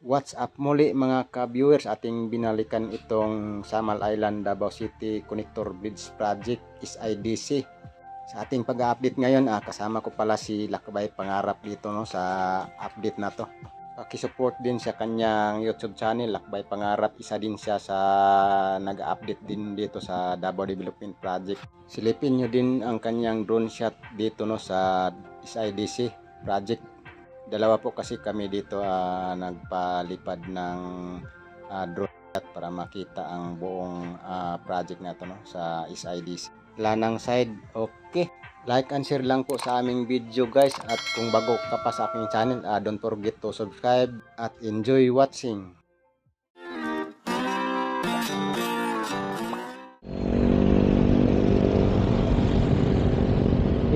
What's up muli mga ka-viewers, ating binalikan itong Samal Island, Davao City Connector Bridge Project SIDC. Sa ating pag-update ngayon, kasama ko pala si Lakbay Pangarap dito sa update na to. Pakisupport din sa kanyang YouTube channel, Lakbay Pangarap. Isa din siya sa nag-update din dito sa Davao Development Project. Silipin nyo din ang kanyang drone shot dito sa SIDC Project. Dalawa po kasi kami dito nagpalipad ng drone shot para makita ang buong project na ito sa SIDC. Lanang side, okay. Like and share lang po sa aming video guys, at kung bago ka pa sa aking channel, don't forget to subscribe at enjoy watching.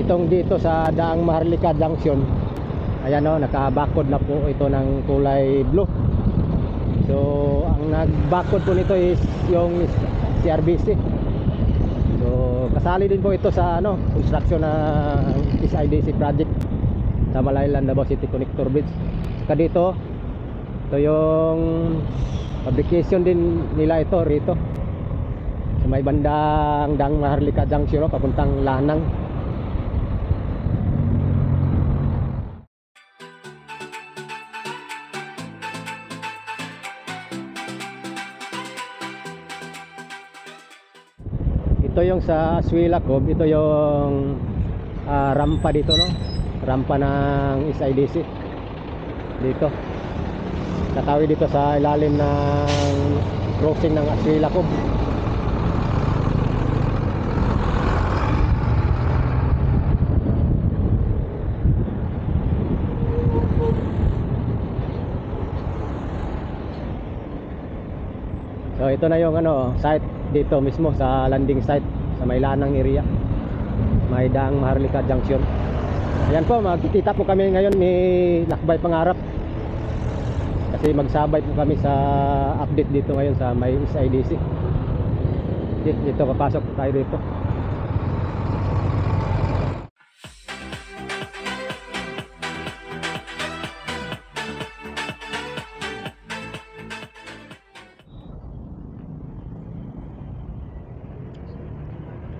Itong dito sa Daang Maharlika Junction, ayan nakabakod na po ito ng kulay blue. So ang nagbakod po nito is yung CRBC. So kasali din po ito sa construction ng SIDC project sa Samal Island, Davao City Connector Bridge. Saka dito, ito yung fabrication din nila ito rito sa may bandang Daang Maharlika Junction papuntang Lanang. Ito yung sa Aswila Cove, ito yung rampa dito rampa ng SIDC dito. Tatawid dito sa ilalim ng crossing ng Aswila Cove. So ito na yung site dito mismo sa landing site sa may Lanang area, may Daang Maharlika Junction. Ayan po, magkikita po kami ngayon ni Lakbay Pangarap kasi magsabay po kami sa update dito ngayon sa may SIDC. Dito papasok po tayo dito.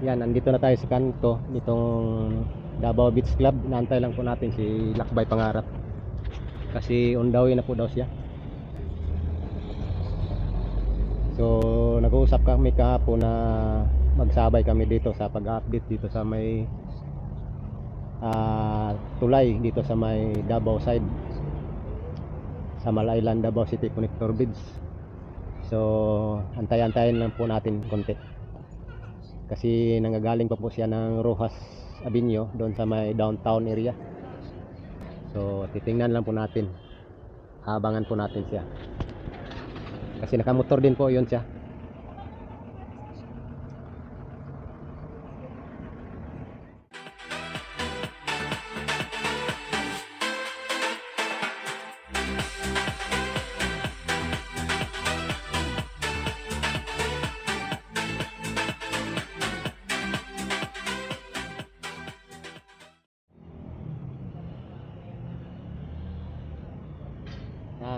Yan, nandito na tayo sa kanto nitong Davao Beach Club. Naantay lang po natin si Lakbay Pangarap kasi on the way na po daw siya. So nag-uusap kami kahapon na magsabay kami dito sa pag-update dito sa may tulay dito sa may Davao side, Samal Island, Davao City Connector Bridge. So antay-antayin lang po natin konti kasi nanggagaling pa po siya ng Rojas Avenue doon sa may downtown area. So titingnan lang po natin, habangan po natin siya kasi nakamotor din po yun siya.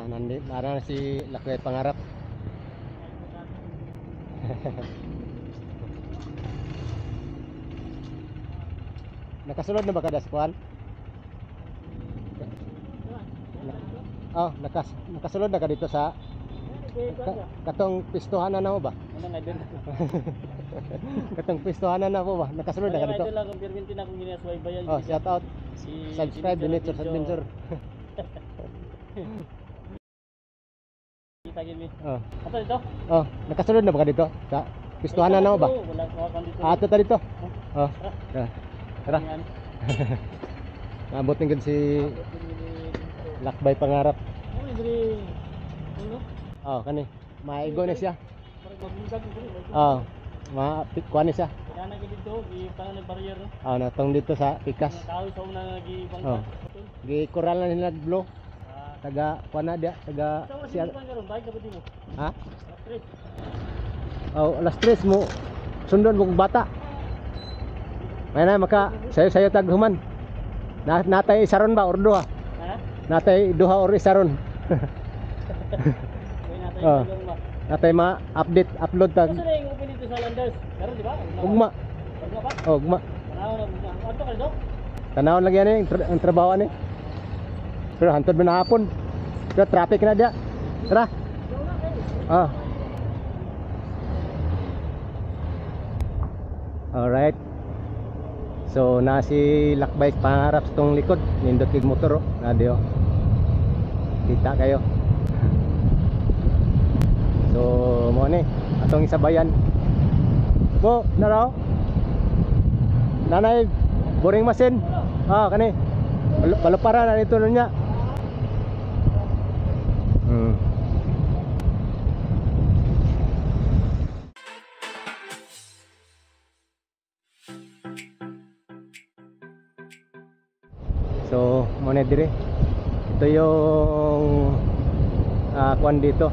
Nandito na si Lakbay Pangarap. Nakasunod na ba kada squad? Nakasunod na ka dito sa katong pistuhan na mo ba? Katong pistuhan na po ba? Nakasunod na ka dito? Shout out. Subscribe to Nature's Adventure. Ato dito? Nakasunod na ba ka dito? Sa pistuhan na mo ba? Ato ta dito. Tara. Abot ng si Lakbay Pangarap. Kani. Maigo na siya. Kuha na siya. Natong dito sa Pikas. Gikural na nila blow. Taga kuana dia, taga siya. Ha? Alas 3 mo sundon mo bata. May na maka sayo tag human. Natay isaron ba or duha? Ha? Natay duha or isaron. Oh. Natay ma-update, upload tag. Kasi na yung open dito sa Landers. Meron, di ba? Ugma. Ugma pa? Oh, ugma. Panahon na ugma. Ano ka dito? Tanawon lagi yan ang trabaho ni. Pero hantod man hapon. Pero traffic na dia. Tara. Ah. Alright. So na si Lakbay pangarap sa tong likod, nindot kig motor oh. Nadio. Kita kayo. So mo ni atong isabayan. Mo naraw. Nanay boring masin. Ah kani. Balupara na dito niya. So muna dire ito yung kuan dito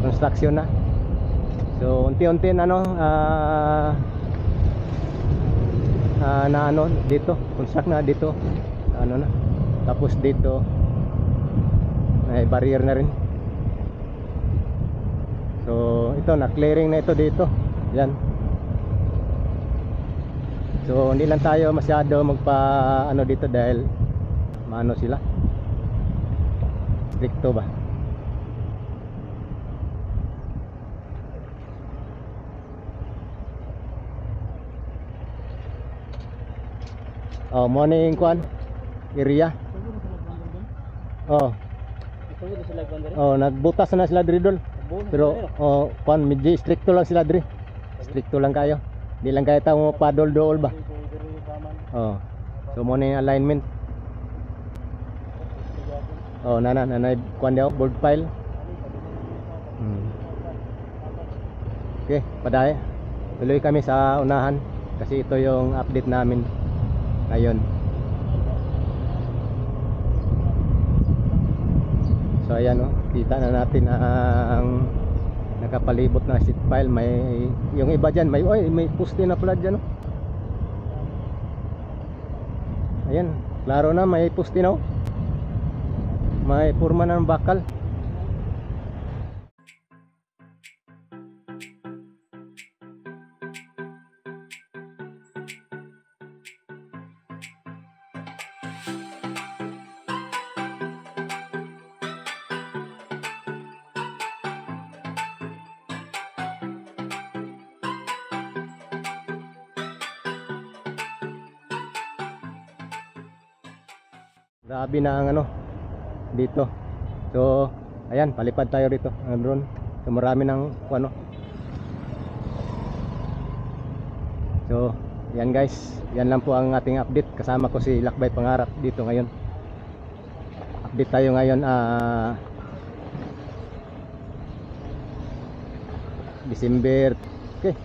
construction na. So unti-unti na ano dito construct na dito ano na, tapos dito may barrier na rin. So ito na clearing na ito dito yan. So hindi lang tayo masyado magpa ano dito dahil maano sila stricto ba. Oh morning kwan area. Oh nagbutas na sila diri dol. Pero kwan medyo stricto lang sila diri. Stricto lang kayo. Di lang kayo tao padol dool ba. Oh so morning alignment. Oh nanay kuan daw board file. Okay paday tuloy kami sa unahan kasi ito yung update namin ngayon. So ayan oh, kita na natin ang nakapalibot na sheet pile. May yung iba dyan may poste na pala dyan oh. Ayan klaro na may poste na oh. May forma ng bakal. Grabe na ang ano dito. So ayan palipad tayo dito ang drone. So marami ng ano. So yan guys, yan lang po ang ating update. Kasama ko si Lakbay Pangarap dito ngayon. Update tayo ngayon December. Okay.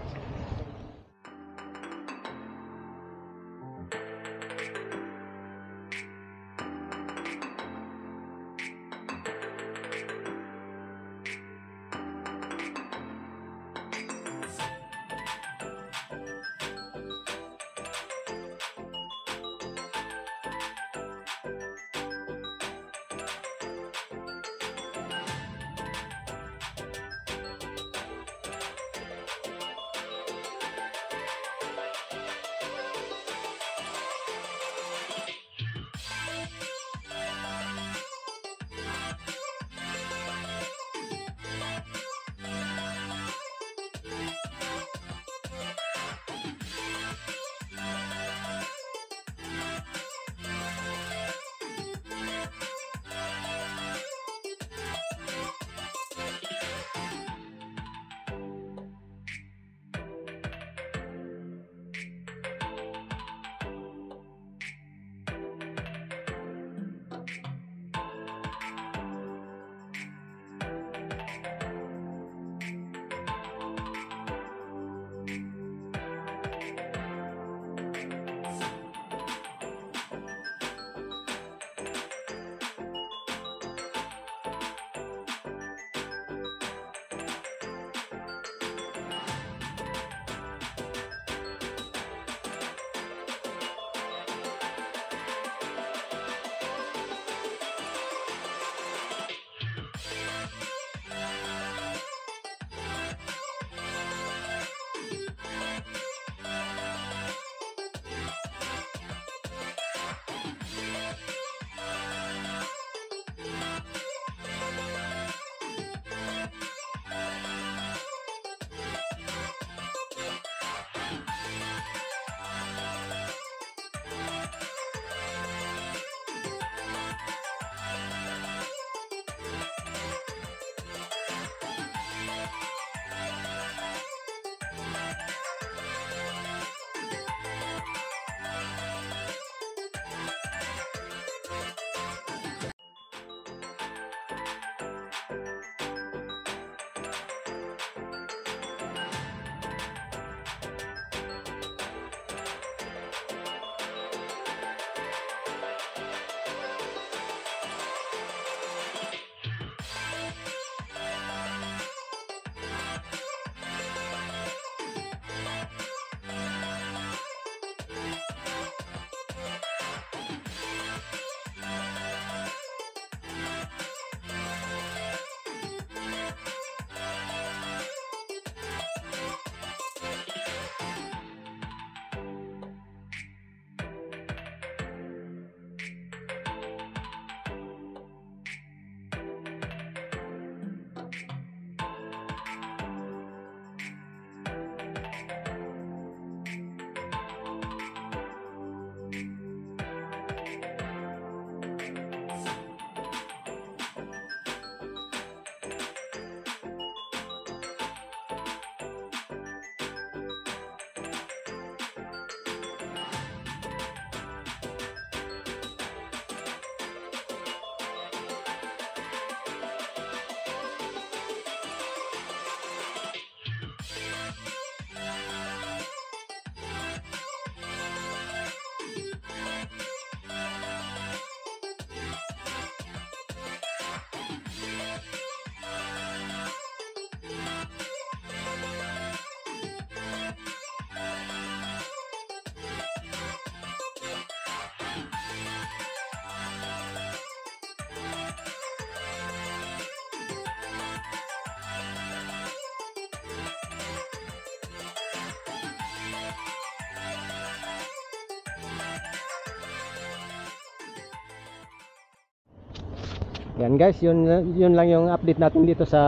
Yan guys, yun lang yung update natin dito sa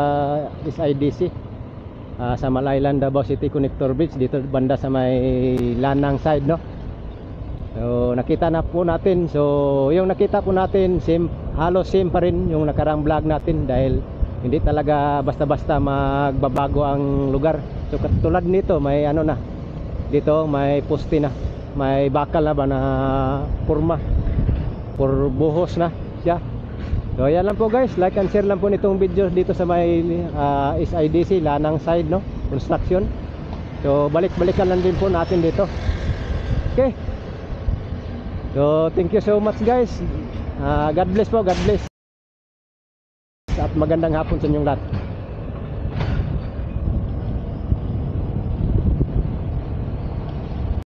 SIDC, sa Island Davao City Connector Bridge, dito banda sa may Lanang side, no? So nakita na po natin, so yung nakita po natin halos same pa rin yung nakarang vlog natin, dahil hindi talaga basta-basta magbabago ang lugar. So katulad nito, may ano na dito, may poste na, may bakal na ba na porma, buhos na siya. So yan lang po guys, like and share lang po nitong video dito sa may SIDC Lanang side, no, construction. So balik-balikan lang din po natin dito. Okay, so thank you so much guys. God bless po, God bless, at magandang hapon sa inyong lahat.